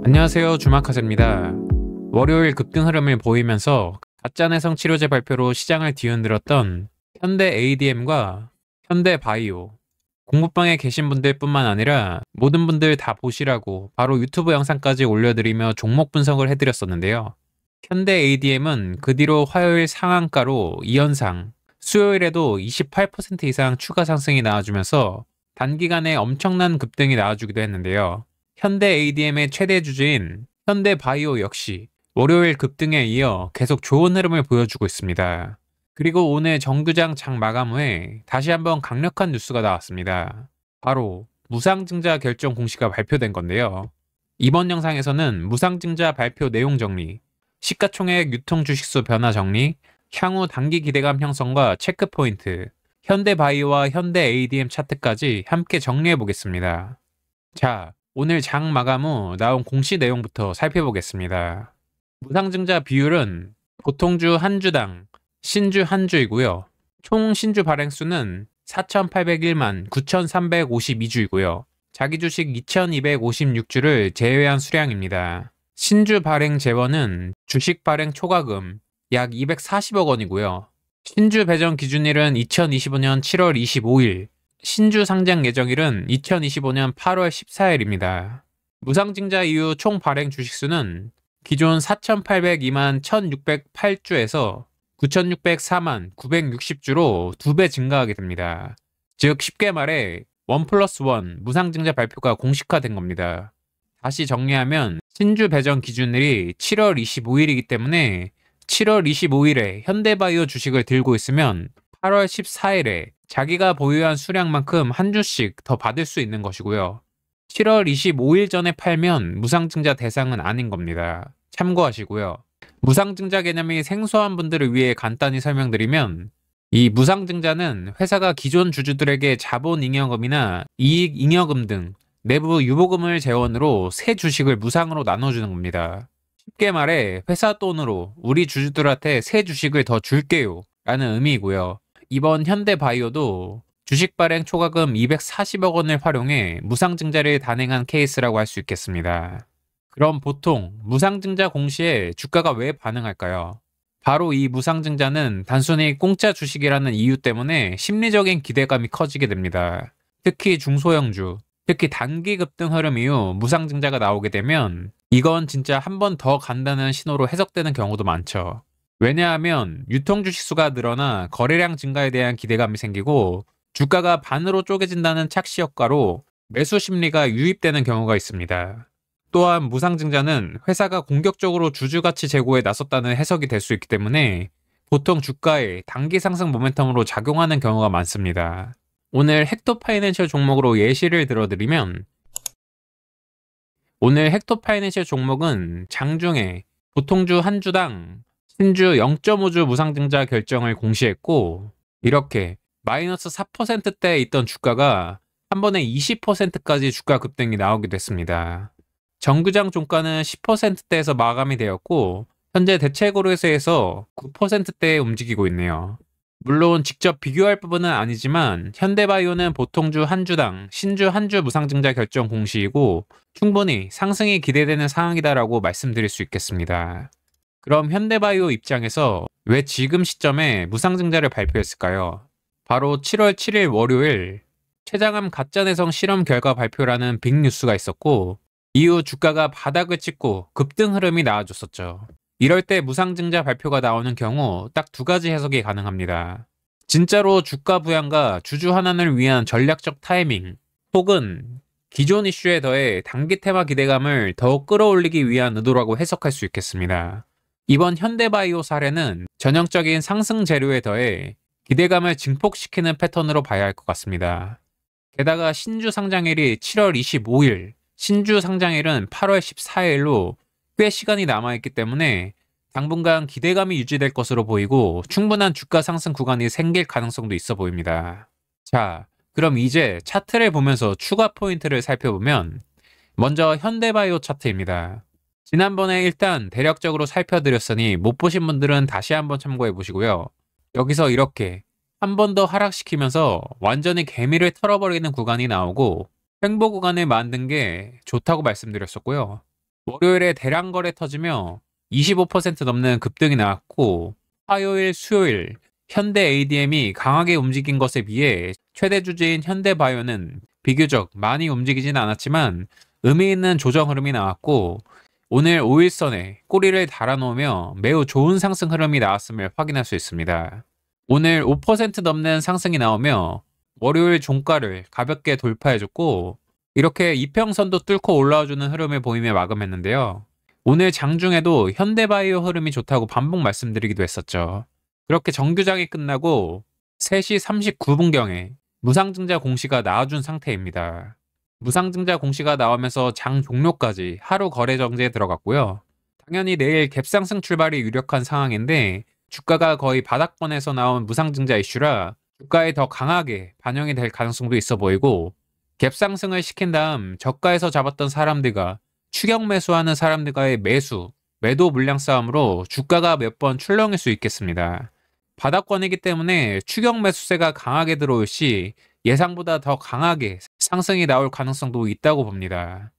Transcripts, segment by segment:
안녕하세요, 주마카세입니다. 월요일 급등 흐름을 보이면서 가짜내성 치료제 발표로 시장을 뒤흔들었던 현대 ADM과 현대 바이오, 공부방에 계신 분들 뿐만 아니라 모든 분들 다 보시라고 바로 유튜브 영상까지 올려드리며 종목 분석을 해드렸었는데요. 현대 ADM은 그 뒤로 화요일 상한가로 2연상, 수요일에도 28% 이상 추가 상승이 나와주면서 단기간에 엄청난 급등이 나와주기도 했는데요. 현대 ADM의 최대 주주인 현대 바이오 역시 월요일 급등에 이어 계속 좋은 흐름을 보여주고 있습니다. 그리고 오늘 정규장 장 마감 후에 다시 한번 강력한 뉴스가 나왔습니다. 바로 무상증자 결정 공시가 발표된 건데요. 이번 영상에서는 무상증자 발표 내용 정리, 시가총액 유통 주식수 변화 정리, 향후 단기 기대감 형성과 체크포인트, 현대바이오와 현대 ADM 차트까지 함께 정리해 보겠습니다. 자, 오늘 장 마감 후 나온 공시 내용부터 살펴보겠습니다. 무상증자 비율은 보통주 한 주당 신주 한 주이고요. 총 신주 발행수는 4,801만 9,352주이고요. 자기주식 2,256주를 제외한 수량입니다. 신주 발행 재원은 주식 발행 초과금 약 240억 원이고요. 신주 배정 기준일은 2025년 7월 25일, 신주 상장 예정일은 2025년 8월 14일입니다. 무상증자 이후 총 발행 주식수는 기존 4,802만 1,608주에서 9,604만 960주로 2배 증가하게 됩니다. 즉 쉽게 말해 1+1 무상증자 발표가 공식화된 겁니다. 다시 정리하면 신주 배정 기준일이 7월 25일이기 때문에 7월 25일에 현대바이오 주식을 들고 있으면 8월 14일에 자기가 보유한 수량만큼 한 주씩 더 받을 수 있는 것이고요. 7월 25일 전에 팔면 무상증자 대상은 아닌 겁니다. 참고하시고요. 무상증자 개념이 생소한 분들을 위해 간단히 설명드리면 이 무상증자는 회사가 기존 주주들에게 자본잉여금이나 이익잉여금 등 내부 유보금을 재원으로 새 주식을 무상으로 나눠주는 겁니다. 쉽게 말해 회사 돈으로 우리 주주들한테 새 주식을 더 줄게요 라는 의미이고요. 이번 현대바이오도 주식 발행 초과금 240억 원을 활용해 무상증자를 단행한 케이스라고 할 수 있겠습니다. 그럼 보통 무상증자 공시에 주가가 왜 반응할까요? 바로 이 무상증자는 단순히 공짜 주식이라는 이유 때문에 심리적인 기대감이 커지게 됩니다. 특히 중소형주, 특히 단기 급등 흐름 이후 무상증자가 나오게 되면 이건 진짜 한 번 더 간다는 신호로 해석되는 경우도 많죠. 왜냐하면 유통 주식수가 늘어나 거래량 증가에 대한 기대감이 생기고 주가가 반으로 쪼개진다는 착시 효과로 매수 심리가 유입되는 경우가 있습니다. 또한 무상증자는 회사가 공격적으로 주주가치 제고에 나섰다는 해석이 될 수 있기 때문에 보통 주가에 단기 상승 모멘텀으로 작용하는 경우가 많습니다. 오늘 헥토파이낸셜 종목으로 예시를 들어드리면 오늘 헥토파이낸셜 종목은 장중에 보통주 한 주당 신주 0.5주 무상증자 결정을 공시했고 이렇게 마이너스 4%대에 있던 주가가 한 번에 20%까지 주가 급등이 나오기도 했습니다. 정규장 종가는 10%대에서 마감이 되었고 현재 대체거래소에서 9%대에 움직이고 있네요. 물론 직접 비교할 부분은 아니지만 현대바이오는 보통주 한 주당 신주 한 주 무상증자 결정 공시이고 충분히 상승이 기대되는 상황이다라고 말씀드릴 수 있겠습니다. 그럼 현대바이오 입장에서 왜 지금 시점에 무상증자를 발표했을까요? 바로 7월 7일 월요일 최장암 가짜내성 실험 결과 발표라는 빅뉴스가 있었고 이후 주가가 바닥을 찍고 급등 흐름이 나와줬었죠. 이럴 때 무상증자 발표가 나오는 경우 딱 두 가지 해석이 가능합니다. 진짜로 주가 부양과 주주 환원을 위한 전략적 타이밍 혹은 기존 이슈에 더해 단기 테마 기대감을 더욱 끌어올리기 위한 의도라고 해석할 수 있겠습니다. 이번 현대바이오 사례는 전형적인 상승 재료에 더해 기대감을 증폭시키는 패턴으로 봐야 할 것 같습니다. 게다가 신주 상장일이 7월 25일, 신주 상장일은 8월 14일로 꽤 시간이 남아있기 때문에 당분간 기대감이 유지될 것으로 보이고 충분한 주가 상승 구간이 생길 가능성도 있어 보입니다. 자, 그럼 이제 차트를 보면서 추가 포인트를 살펴보면 먼저 현대바이오 차트입니다. 지난번에 일단 대략적으로 살펴드렸으니 못 보신 분들은 다시 한번 참고해 보시고요. 여기서 이렇게 한 번 더 하락시키면서 완전히 개미를 털어버리는 구간이 나오고 횡보 구간을 만든 게 좋다고 말씀드렸었고요. 월요일에 대량 거래 터지며 25% 넘는 급등이 나왔고, 화요일, 수요일 현대 ADM이 강하게 움직인 것에 비해 최대 주주인 현대바이오는 비교적 많이 움직이진 않았지만 의미 있는 조정 흐름이 나왔고, 오늘 5일선에 꼬리를 달아놓으며 매우 좋은 상승 흐름이 나왔음을 확인할 수 있습니다. 오늘 5% 넘는 상승이 나오며 월요일 종가를 가볍게 돌파해줬고, 이렇게 이평선도 뚫고 올라와주는 흐름을 보이며 마감했는데요. 오늘 장중에도 현대바이오 흐름이 좋다고 반복 말씀드리기도 했었죠. 그렇게 정규장이 끝나고 3시 39분경에 무상증자 공시가 나와준 상태입니다. 무상증자 공시가 나오면서 장 종료까지 하루 거래 정지에 들어갔고요. 당연히 내일 갭상승 출발이 유력한 상황인데 주가가 거의 바닥권에서 나온 무상증자 이슈라 주가에 더 강하게 반영이 될 가능성도 있어 보이고, 갭상승을 시킨 다음 저가에서 잡았던 사람들과 추격 매수하는 사람들과의 매도 물량 싸움으로 주가가 몇 번 출렁일 수 있겠습니다. 바닥권이기 때문에 추격 매수세가 강하게 들어올 시 예상보다 더 강하게 상승이 나올 가능성도 있다고 봅니다.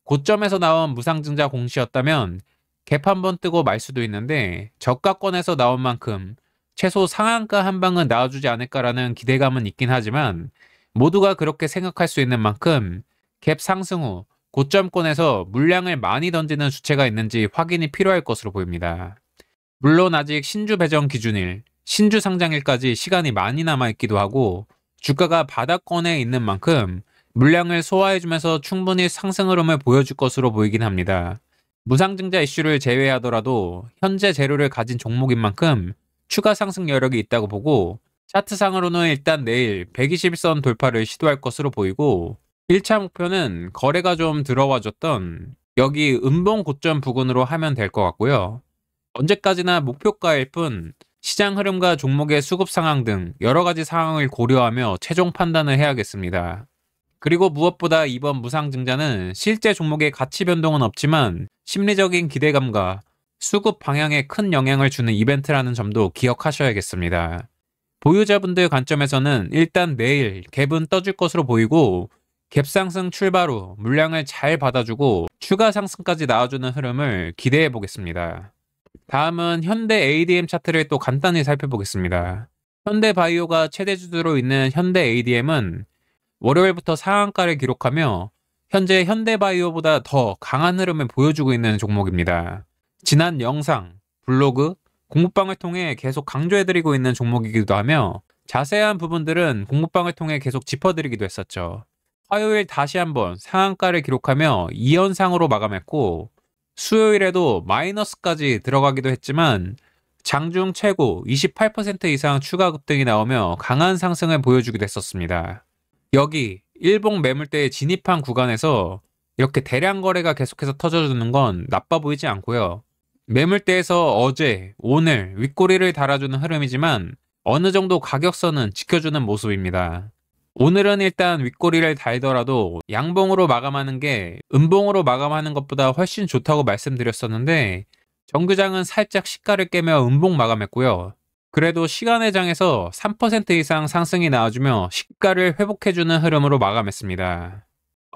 고점에서 나온 무상증자 공시였다면 갭 한번 뜨고 말 수도 있는데, 저가권에서 나온 만큼 최소 상한가 한 방은 나와주지 않을까라는 기대감은 있긴 하지만, 모두가 그렇게 생각할 수 있는 만큼 갭 상승 후 고점권에서 물량을 많이 던지는 주체가 있는지 확인이 필요할 것으로 보입니다. 물론 아직 신주 배정 기준일, 신주 상장일까지 시간이 많이 남아있기도 하고, 주가가 바닥권에 있는 만큼 물량을 소화해주면서 충분히 상승 흐름을 보여줄 것으로 보이긴 합니다. 무상증자 이슈를 제외하더라도 현재 재료를 가진 종목인 만큼 추가 상승 여력이 있다고 보고, 차트상으로는 일단 내일 121선 돌파를 시도할 것으로 보이고, 1차 목표는 거래가 좀 들어와줬던 여기 음봉 고점 부근으로 하면 될 것 같고요. 언제까지나 목표가일 뿐 시장 흐름과 종목의 수급 상황 등 여러 가지 상황을 고려하며 최종 판단을 해야겠습니다. 그리고 무엇보다 이번 무상증자는 실제 종목의 가치 변동은 없지만 심리적인 기대감과 수급 방향에 큰 영향을 주는 이벤트라는 점도 기억하셔야겠습니다. 보유자분들 관점에서는 일단 내일 갭은 떠줄 것으로 보이고, 갭상승 출발 후 물량을 잘 받아주고 추가 상승까지 나와주는 흐름을 기대해 보겠습니다. 다음은 현대 ADM 차트를 또 간단히 살펴보겠습니다. 현대바이오가 최대 주주로 있는 현대 ADM은 월요일부터 상한가를 기록하며 현재 현대바이오보다 더 강한 흐름을 보여주고 있는 종목입니다. 지난 영상, 블로그, 공부방을 통해 계속 강조해드리고 있는 종목이기도 하며 자세한 부분들은 공부방을 통해 계속 짚어드리기도 했었죠. 화요일 다시 한번 상한가를 기록하며 2연상으로 마감했고, 수요일에도 마이너스까지 들어가기도 했지만 장중 최고 28% 이상 추가 급등이 나오며 강한 상승을 보여주기도 했었습니다. 여기 일봉 매물대에 진입한 구간에서 이렇게 대량 거래가 계속해서 터져주는 건 나빠 보이지 않고요. 매물대에서 어제, 오늘 윗꼬리를 달아주는 흐름이지만 어느 정도 가격선은 지켜주는 모습입니다. 오늘은 일단 윗꼬리를 달더라도 양봉으로 마감하는 게 음봉으로 마감하는 것보다 훨씬 좋다고 말씀드렸었는데, 정규장은 살짝 시가를 깨며 음봉 마감했고요. 그래도 시간의 장에서 3% 이상 상승이 나와주며 시가를 회복해주는 흐름으로 마감했습니다.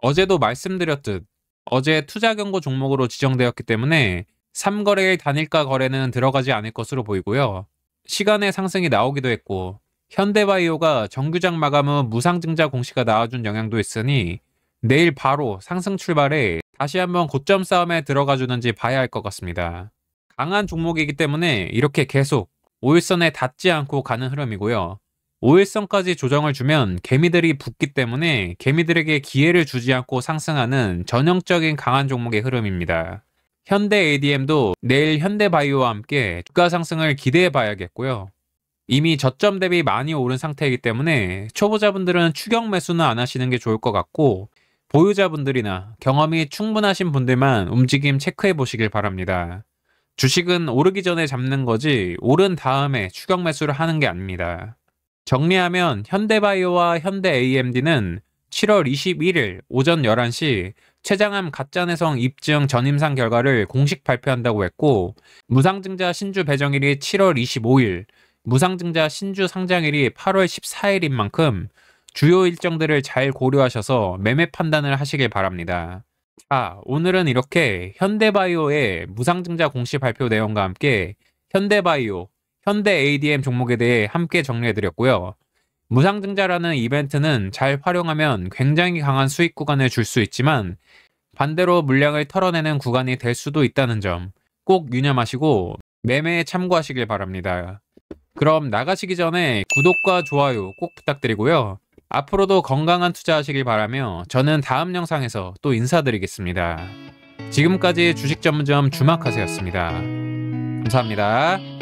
어제도 말씀드렸듯 어제 투자 경고 종목으로 지정되었기 때문에 3거래일 단일가 거래는 들어가지 않을 것으로 보이고요. 시간의 상승이 나오기도 했고, 현대바이오가 정규장 마감 후 무상증자 공시가 나와준 영향도 있으니 내일 바로 상승 출발해 다시 한번 고점 싸움에 들어가 주는지 봐야 할 것 같습니다. 강한 종목이기 때문에 이렇게 계속 5일선에 닿지 않고 가는 흐름이고요. 5일선까지 조정을 주면 개미들이 붙기 때문에 개미들에게 기회를 주지 않고 상승하는 전형적인 강한 종목의 흐름입니다. 현대 ADM도 내일 현대바이오와 함께 주가 상승을 기대해 봐야겠고요. 이미 저점 대비 많이 오른 상태이기 때문에 초보자분들은 추격 매수는 안 하시는 게 좋을 것 같고, 보유자분들이나 경험이 충분하신 분들만 움직임 체크해 보시길 바랍니다. 주식은 오르기 전에 잡는 거지 오른 다음에 추격 매수를 하는 게 아닙니다. 정리하면 현대바이오와 현대AMD는 7월 21일 오전 11시 최장암 가짜내성 입증 전임상 결과를 공식 발표한다고 했고, 무상증자 신주 배정일이 7월 25일, 무상증자 신주 상장일이 8월 14일인 만큼 주요 일정들을 잘 고려하셔서 매매 판단을 하시길 바랍니다. 자, 오늘은 이렇게 현대바이오의 무상증자 공시 발표 내용과 함께 현대바이오, 현대 ADM 종목에 대해 함께 정리해드렸고요. 무상증자라는 이벤트는 잘 활용하면 굉장히 강한 수익 구간을 줄 수 있지만 반대로 물량을 털어내는 구간이 될 수도 있다는 점 꼭 유념하시고 매매에 참고하시길 바랍니다. 그럼 나가시기 전에 구독과 좋아요 꼭 부탁드리고요. 앞으로도 건강한 투자하시길 바라며 저는 다음 영상에서 또 인사드리겠습니다. 지금까지 주식전문점 주막하세였습니다. 감사합니다.